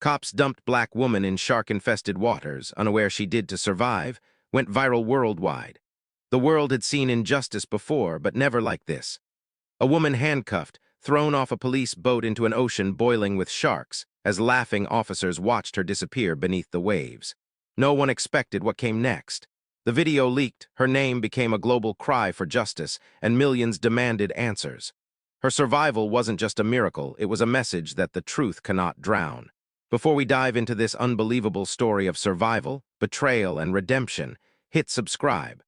Cops dumped black woman in shark-infested waters, unaware she did to survive, went viral worldwide. The world had seen injustice before, but never like this. A woman handcuffed, thrown off a police boat into an ocean boiling with sharks, as laughing officers watched her disappear beneath the waves. No one expected what came next. The video leaked, her name became a global cry for justice, and millions demanded answers. Her survival wasn't just a miracle, it was a message that the truth cannot drown. Before we dive into this unbelievable story of survival, betrayal, and redemption, hit subscribe.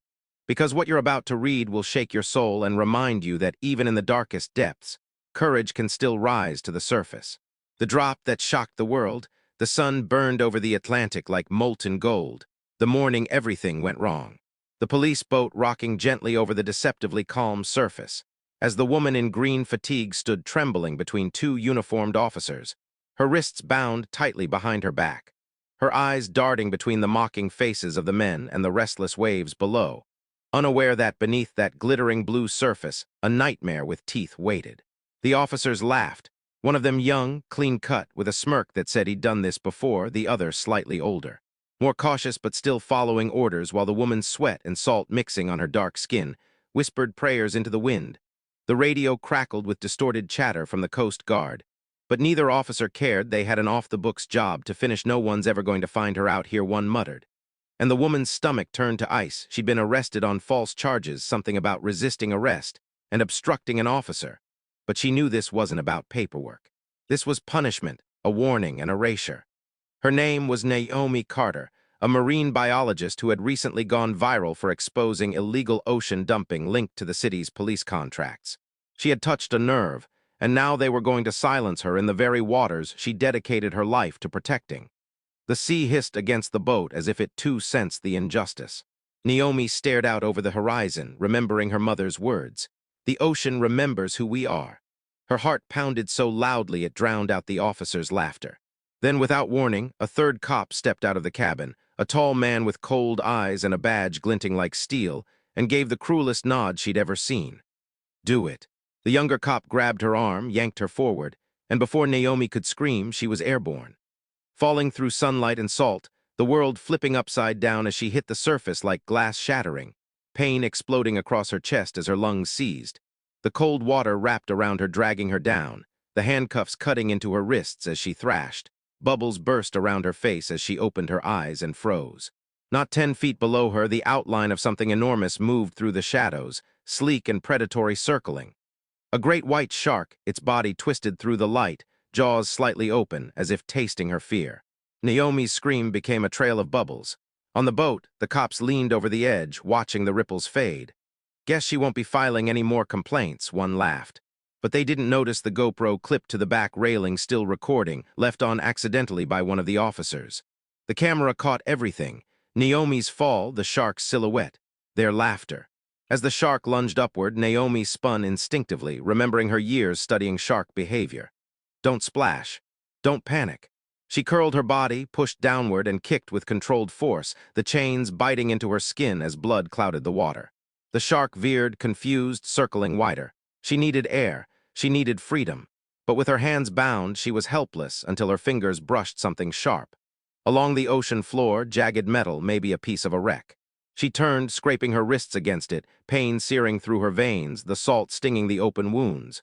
Because what you're about to read will shake your soul and remind you that even in the darkest depths, courage can still rise to the surface. The drop that shocked the world, the sun burned over the Atlantic like molten gold. The morning everything went wrong. The police boat rocking gently over the deceptively calm surface. As the woman in green fatigue stood trembling between two uniformed officers, her wrists bound tightly behind her back, her eyes darting between the mocking faces of the men and the restless waves below, unaware that beneath that glittering blue surface, a nightmare with teeth waited. The officers laughed, one of them young, clean-cut, with a smirk that said he'd done this before, the other slightly older. More cautious but still following orders while the woman's sweat and salt mixing on her dark skin, whispered prayers into the wind. The radio crackled with distorted chatter from the Coast Guard. But neither officer cared, they had an off-the-books job to finish. No one's ever going to find her out here, one muttered. And the woman's stomach turned to ice. She'd been arrested on false charges, something about resisting arrest and obstructing an officer. But she knew this wasn't about paperwork. This was punishment, a warning, an erasure. Her name was Naomi Carter, a marine biologist who had recently gone viral for exposing illegal ocean dumping linked to the city's police contracts. She had touched a nerve, and now they were going to silence her in the very waters she dedicated her life to protecting. The sea hissed against the boat as if it too sensed the injustice. Naomi stared out over the horizon, remembering her mother's words. The ocean remembers who we are. Her heart pounded so loudly it drowned out the officer's laughter. Then, without warning, a third cop stepped out of the cabin, a tall man with cold eyes and a badge glinting like steel, and gave the cruelest nod she'd ever seen. Do it. The younger cop grabbed her arm, yanked her forward, and before Naomi could scream, she was airborne. Falling through sunlight and salt, the world flipping upside down as she hit the surface like glass shattering, pain exploding across her chest as her lungs seized. The cold water wrapped around her, dragging her down, the handcuffs cutting into her wrists as she thrashed. Bubbles burst around her face as she opened her eyes and froze. Not 10 feet below her, the outline of something enormous moved through the shadows, sleek and predatory, circling. A great white shark, its body twisted through the light, jaws slightly open, as if tasting her fear. Naomi's scream became a trail of bubbles. On the boat, the cops leaned over the edge, watching the ripples fade. Guess she won't be filing any more complaints, one laughed. But they didn't notice the GoPro clipped to the back railing still recording, left on accidentally by one of the officers. The camera caught everything: Naomi's fall, the shark's silhouette, their laughter. As the shark lunged upward, Naomi spun instinctively, remembering her years studying shark behavior. Don't splash. Don't panic. She curled her body, pushed downward, and kicked with controlled force, the chains biting into her skin as blood clouded the water. The shark veered, confused, circling wider. She needed air. She needed freedom. But with her hands bound, she was helpless until her fingers brushed something sharp. Along the ocean floor, jagged metal, maybe a piece of a wreck. She turned, scraping her wrists against it, pain searing through her veins, the salt stinging the open wounds.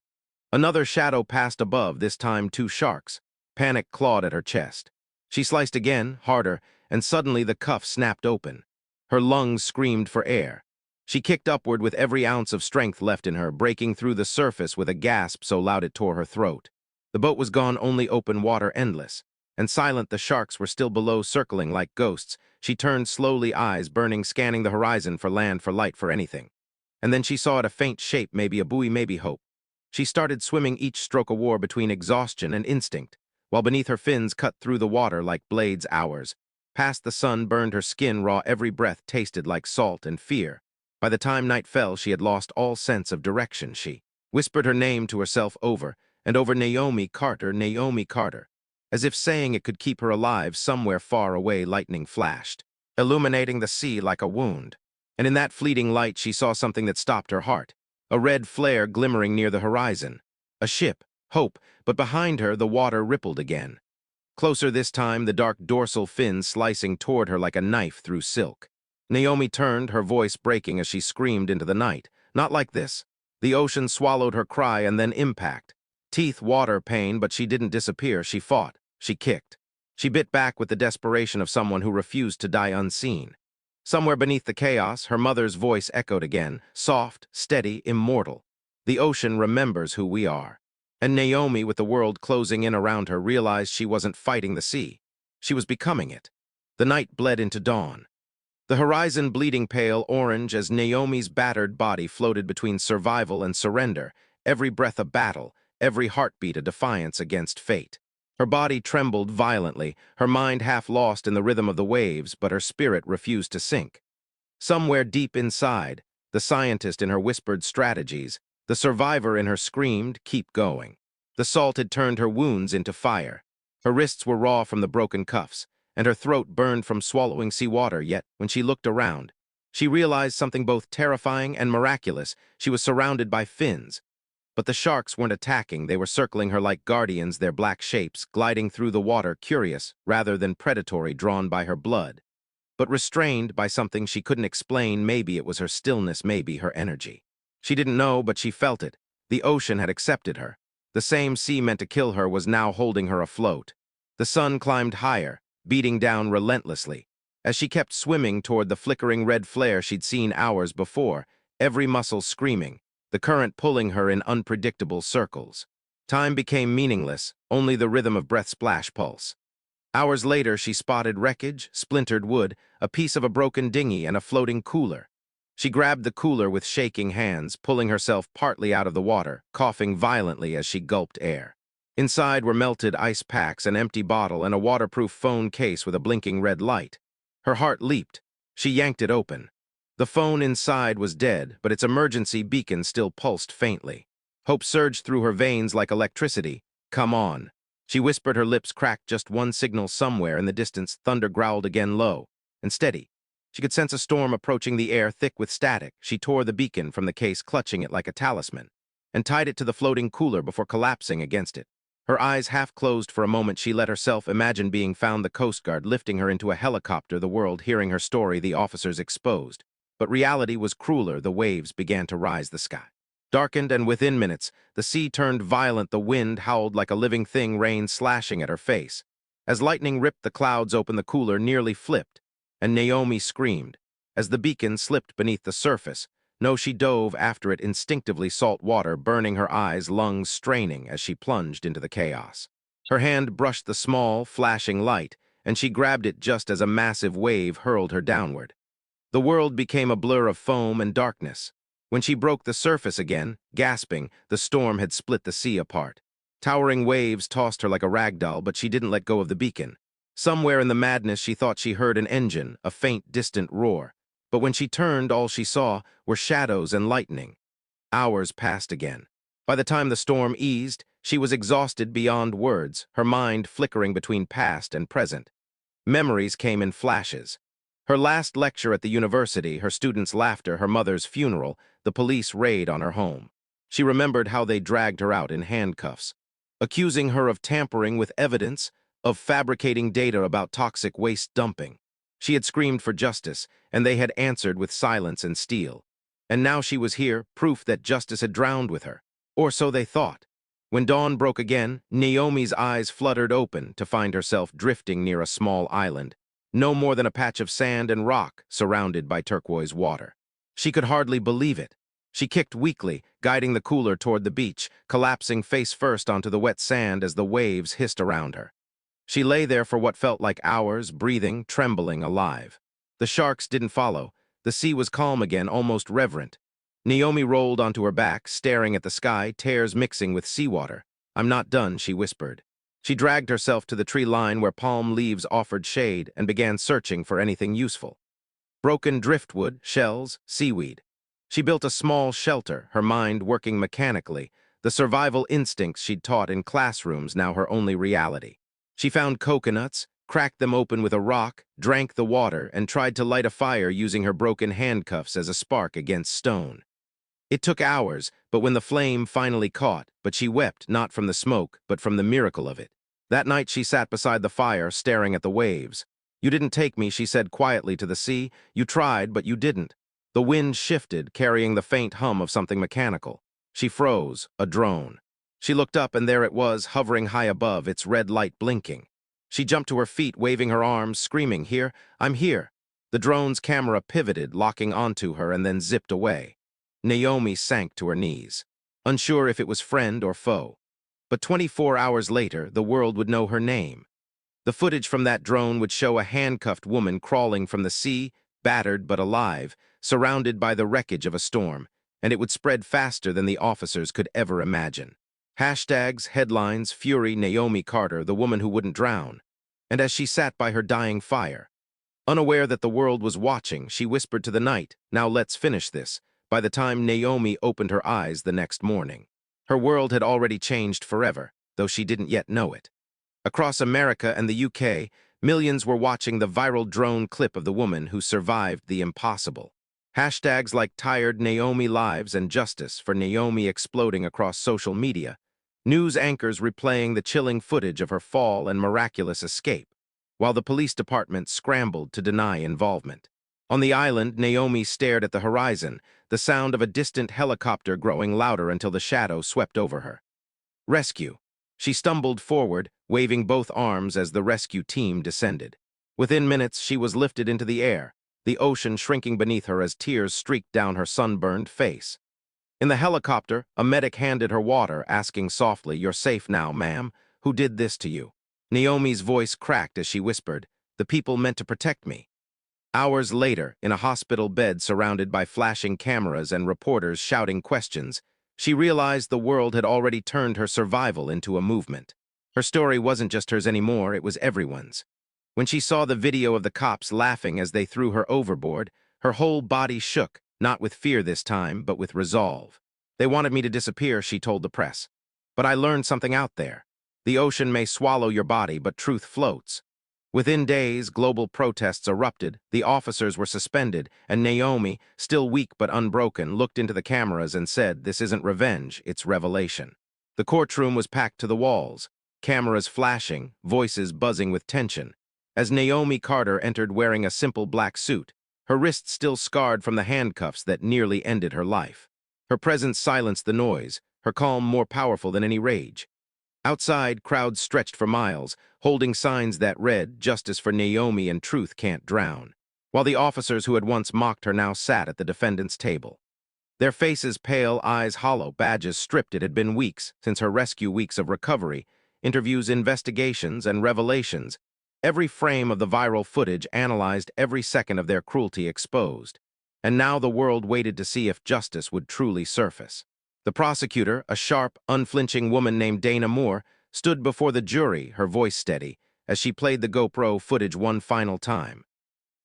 Another shadow passed above, this time 2 sharks. Panic clawed at her chest. She sliced again, harder, and suddenly the cuff snapped open. Her lungs screamed for air. She kicked upward with every ounce of strength left in her, breaking through the surface with a gasp so loud it tore her throat. The boat was gone, only open water, endless. And silent, the sharks were still below, circling like ghosts. She turned slowly, eyes burning, scanning the horizon for land, for light, for anything. And then she saw it, a faint shape, maybe a buoy, maybe hope. She started swimming, each stroke a war between exhaustion and instinct, while beneath her fins cut through the water like blades. Hours. Past the sun burned her skin raw, every breath tasted like salt and fear. By the time night fell, she had lost all sense of direction. She whispered her name to herself over and over: Naomi Carter, Naomi Carter. As if saying it could keep her alive, somewhere far away lightning flashed, illuminating the sea like a wound. And in that fleeting light she saw something that stopped her heart. A red flare glimmering near the horizon. A ship, Hope, but behind her the water rippled again. Closer this time, the dark dorsal fin slicing toward her like a knife through silk. Naomi turned, her voice breaking as she screamed into the night. Not like this. The ocean swallowed her cry and then impact. Teeth, water, pain, but she didn't disappear. She fought. She kicked. She bit back with the desperation of someone who refused to die unseen. Somewhere beneath the chaos, her mother's voice echoed again, soft, steady, immortal. The ocean remembers who we are. And Naomi, with the world closing in around her, realized she wasn't fighting the sea. She was becoming it. The night bled into dawn. The horizon bleeding pale orange as Naomi's battered body floated between survival and surrender, every breath a battle, every heartbeat a defiance against fate. Her body trembled violently, her mind half lost in the rhythm of the waves, but her spirit refused to sink. Somewhere deep inside, the scientist in her whispered strategies, the survivor in her screamed, "Keep going." The salt had turned her wounds into fire. Her wrists were raw from the broken cuffs, and her throat burned from swallowing seawater, yet, when she looked around, she realized something both terrifying and miraculous. She was surrounded by fins. But the sharks weren't attacking, they were circling her like guardians, their black shapes, gliding through the water, curious, rather than predatory, drawn by her blood. But restrained by something she couldn't explain. Maybe it was her stillness, maybe her energy. She didn't know, but she felt it. The ocean had accepted her. The same sea meant to kill her was now holding her afloat. The sun climbed higher, beating down relentlessly. As she kept swimming toward the flickering red flare she'd seen hours before, every muscle screaming, the current pulling her in unpredictable circles. Time became meaningless, only the rhythm of breath splash pulse. Hours later, she spotted wreckage, splintered wood, a piece of a broken dinghy, and a floating cooler. She grabbed the cooler with shaking hands, pulling herself partly out of the water, coughing violently as she gulped air. Inside were melted ice packs, an empty bottle, and a waterproof phone case with a blinking red light. Her heart leaped. She yanked it open. The phone inside was dead, but its emergency beacon still pulsed faintly. Hope surged through her veins like electricity. "Come on." She whispered, her lips cracked. Just one signal somewhere in the distance. Thunder growled again, low and steady. She could sense a storm approaching, the air thick with static. She tore the beacon from the case, clutching it like a talisman, and tied it to the floating cooler before collapsing against it. Her eyes half closed for a moment. She let herself imagine being found, the Coast Guard lifting her into a helicopter, the world hearing her story, the officers exposed. But reality was crueler. The waves began to rise, the sky darkened, and within minutes, the sea turned violent. The wind howled like a living thing, rain slashing at her face. As lightning ripped the clouds open, the cooler nearly flipped, and Naomi screamed. As the beacon slipped beneath the surface, no, she dove after it instinctively, salt water burning her eyes, lungs straining as she plunged into the chaos. Her hand brushed the small, flashing light, and she grabbed it just as a massive wave hurled her downward. The world became a blur of foam and darkness. When she broke the surface again, gasping, the storm had split the sea apart. Towering waves tossed her like a rag doll, but she didn't let go of the beacon. Somewhere in the madness, she thought she heard an engine, a faint, distant roar. But when she turned, all she saw were shadows and lightning. Hours passed again. By the time the storm eased, she was exhausted beyond words, her mind flickering between past and present. Memories came in flashes. Her last lecture at the university, her students' laughter, her mother's funeral, the police raid on her home. She remembered how they dragged her out in handcuffs, accusing her of tampering with evidence, of fabricating data about toxic waste dumping. She had screamed for justice, and they had answered with silence and steel. And now she was here, proof that justice had drowned with her. Or so they thought. When dawn broke again, Naomi's eyes fluttered open to find herself drifting near a small island, no more than a patch of sand and rock surrounded by turquoise water. She could hardly believe it. She kicked weakly, guiding the cooler toward the beach, collapsing face first onto the wet sand as the waves hissed around her. She lay there for what felt like hours, breathing, trembling, alive. The sharks didn't follow. The sea was calm again, almost reverent. Naomi rolled onto her back, staring at the sky, tears mixing with seawater. "I'm not done," she whispered. She dragged herself to the tree line where palm leaves offered shade and began searching for anything useful. Broken driftwood, shells, seaweed. She built a small shelter, her mind working mechanically, the survival instincts she'd taught in classrooms now her only reality. She found coconuts, cracked them open with a rock, drank the water, and tried to light a fire using her broken handcuffs as a spark against stone. It took hours, but when the flame finally caught, she wept not from the smoke, but from the miracle of it. That night she sat beside the fire, staring at the waves. "You didn't take me," she said quietly to the sea. "You tried, but you didn't." The wind shifted, carrying the faint hum of something mechanical. She froze, a drone. She looked up, and there it was, hovering high above, its red light blinking. She jumped to her feet, waving her arms, screaming, "Here, I'm here." The drone's camera pivoted, locking onto her, and then zipped away. Naomi sank to her knees, unsure if it was friend or foe. But 24 hours later, the world would know her name. The footage from that drone would show a handcuffed woman crawling from the sea, battered but alive, surrounded by the wreckage of a storm, and it would spread faster than the officers could ever imagine. Hashtags, headlines, fury, Naomi Carter, the woman who wouldn't drown. And as she sat by her dying fire, unaware that the world was watching, she whispered to the night, "Now let's finish this." By the time Naomi opened her eyes the next morning, her world had already changed forever, though she didn't yet know it. Across America and the UK, millions were watching the viral drone clip of the woman who survived the impossible. Hashtags like "Tired Naomi Lives" and "Justice for Naomi" exploding across social media, news anchors replaying the chilling footage of her fall and miraculous escape, while the police department scrambled to deny involvement. On the island, Naomi stared at the horizon, the sound of a distant helicopter growing louder until the shadow swept over her. Rescue. She stumbled forward, waving both arms as the rescue team descended. Within minutes, she was lifted into the air, the ocean shrinking beneath her as tears streaked down her sunburned face. In the helicopter, a medic handed her water, asking softly, "You're safe now, ma'am. Who did this to you?" Naomi's voice cracked as she whispered, "The people meant to protect me." Hours later, in a hospital bed surrounded by flashing cameras and reporters shouting questions, she realized the world had already turned her survival into a movement. Her story wasn't just hers anymore, it was everyone's. When she saw the video of the cops laughing as they threw her overboard, her whole body shook, not with fear this time, but with resolve. "They wanted me to disappear," she told the press. "But I learned something out there. The ocean may swallow your body, but truth floats." Within days, global protests erupted, the officers were suspended, and Naomi, still weak but unbroken, looked into the cameras and said, "This isn't revenge, it's revelation." The courtroom was packed to the walls, cameras flashing, voices buzzing with tension. As Naomi Carter entered wearing a simple black suit, her wrists still scarred from the handcuffs that nearly ended her life. Her presence silenced the noise, her calm more powerful than any rage. Outside, crowds stretched for miles, holding signs that read, "Justice for Naomi and truth can't drown," while the officers who had once mocked her now sat at the defendant's table. Their faces pale, eyes hollow, badges stripped. It had been weeks since her rescue, weeks of recovery, interviews, investigations, and revelations. Every frame of the viral footage analyzed, every second of their cruelty exposed. And now the world waited to see if justice would truly surface. The prosecutor, a sharp, unflinching woman named Dana Moore, stood before the jury, her voice steady, as she played the GoPro footage one final time.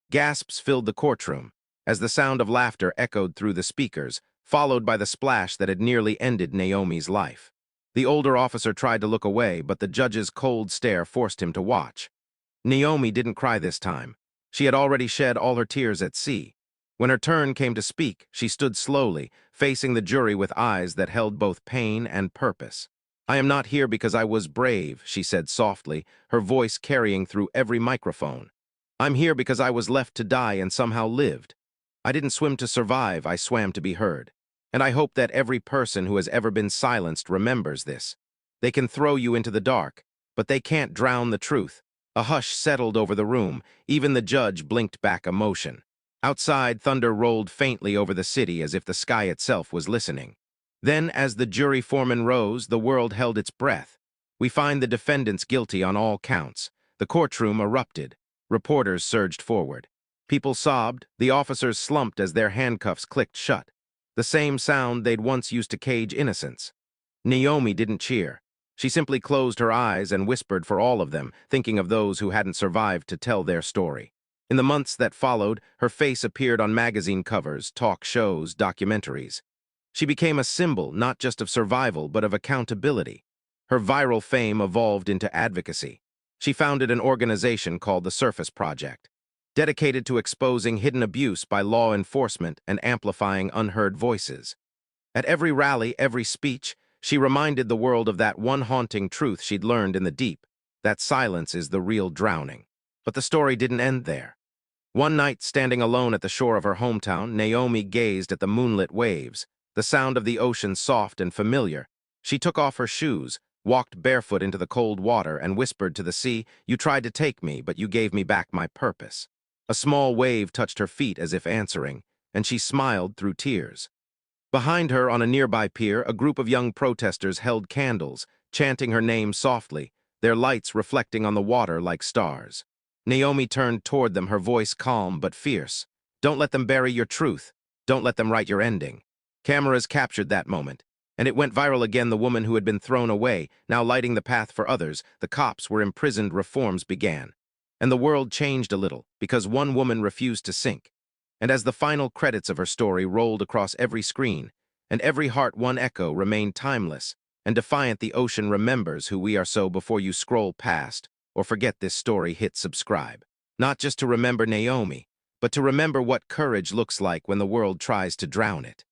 Gasps filled the courtroom, as the sound of laughter echoed through the speakers, followed by the splash that had nearly ended Naomi's life. The older officer tried to look away, but the judge's cold stare forced him to watch. Naomi didn't cry this time. She had already shed all her tears at sea. When her turn came to speak, she stood slowly, facing the jury with eyes that held both pain and purpose. "I am not here because I was brave," she said softly, her voice carrying through every microphone. "I'm here because I was left to die and somehow lived. I didn't swim to survive, I swam to be heard. And I hope that every person who has ever been silenced remembers this. They can throw you into the dark, but they can't drown the truth." A hush settled over the room. Even the judge blinked back emotion. Outside, thunder rolled faintly over the city as if the sky itself was listening. Then, as the jury foreman rose, the world held its breath. "We find the defendants guilty on all counts." The courtroom erupted. Reporters surged forward. People sobbed, the officers slumped as their handcuffs clicked shut. The same sound they'd once used to cage innocence. Naomi didn't cheer. She simply closed her eyes and whispered for all of them, thinking of those who hadn't survived to tell their story. In the months that followed, her face appeared on magazine covers, talk shows, documentaries. She became a symbol not just of survival, but of accountability. Her viral fame evolved into advocacy. She founded an organization called the Surface Project, dedicated to exposing hidden abuse by law enforcement and amplifying unheard voices. At every rally, every speech, she reminded the world of that one haunting truth she'd learned in the deep. That silence is the real drowning. But the story didn't end there. One night, standing alone at the shore of her hometown, Naomi gazed at the moonlit waves, the sound of the ocean soft and familiar. She took off her shoes, walked barefoot into the cold water, and whispered to the sea, "You tried to take me, but you gave me back my purpose." A small wave touched her feet as if answering, and she smiled through tears. Behind her, on a nearby pier, a group of young protesters held candles, chanting her name softly, their lights reflecting on the water like stars. Naomi turned toward them, her voice calm but fierce. "Don't let them bury your truth. Don't let them write your ending." Cameras captured that moment, and it went viral again. The woman who had been thrown away, now lighting the path for others. The cops were imprisoned, reforms began. And the world changed a little, because one woman refused to sink. And as the final credits of her story rolled across every screen, and every heart one echo remained timeless and defiant, the ocean remembers who we are. So before you scroll past or forget this story, hit subscribe. Not just to remember Naomi, but to remember what courage looks like when the world tries to drown it.